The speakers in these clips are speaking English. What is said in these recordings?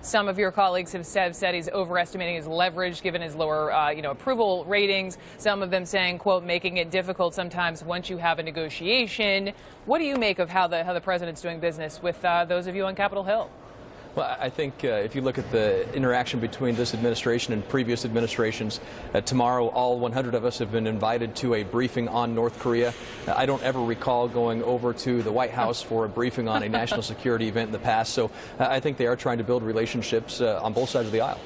Some of your colleagues have said he's overestimating his leverage given his lower, approval ratings. Some of them saying, quote, making it difficult sometimes once you have a negotiation. What do you make of how the president's doing business with those of you on Capitol Hill? Well, I think if you look at the interaction between this administration and previous administrations, tomorrow all 100 of us have been invited to a briefing on North Korea. I don't ever recall going over to the White House for a briefing on a national security event in the past, so I think they are trying to build relationships on both sides of the aisle.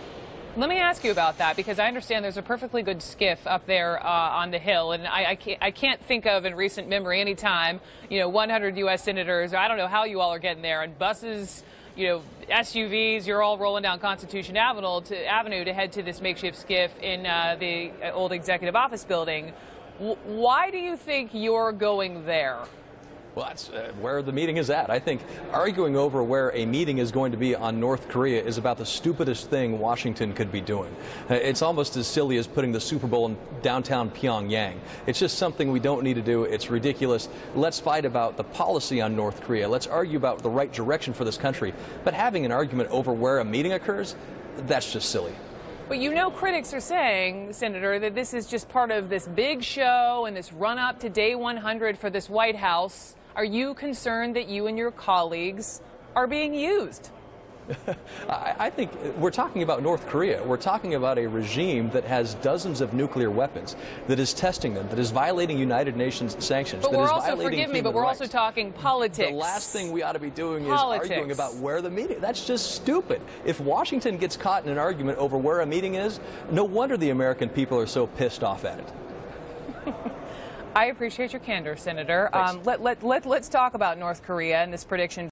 Let me ask you about that, because I understand there's a perfectly good skiff up there on the Hill, and I can't think of in recent memory any time, 100 U.S. senators, I don't know how you all are getting there, and buses, SUVs, you're all rolling down Constitution Avenue to head to this makeshift skiff in the old executive office building. Why do you think you're going there? Well, that's where the meeting is at. I think arguing over where a meeting is going to be on North Korea is about the stupidest thing Washington could be doing. It's almost as silly as putting the Super Bowl in downtown Pyongyang. It's just something we don't need to do. It's ridiculous. Let's fight about the policy on North Korea. Let's argue about the right direction for this country. But having an argument over where a meeting occurs, that's just silly. But critics are saying, Senator, that this is just part of this big show and this run-up to day 100 for this White House. Are you concerned that you and your colleagues are being used? I think we're talking about North Korea. We're talking about a regime that has dozens of nuclear weapons, that is testing them, that is violating United Nations sanctions. But we're also, forgive me, but we're also talking politics. The last thing we ought to be doing is arguing about where the meeting. That's just stupid. If Washington gets caught in an argument over where a meeting is, no wonder the American people are so pissed off at it. I appreciate your candor, Senator. Let's talk about North Korea and this prediction.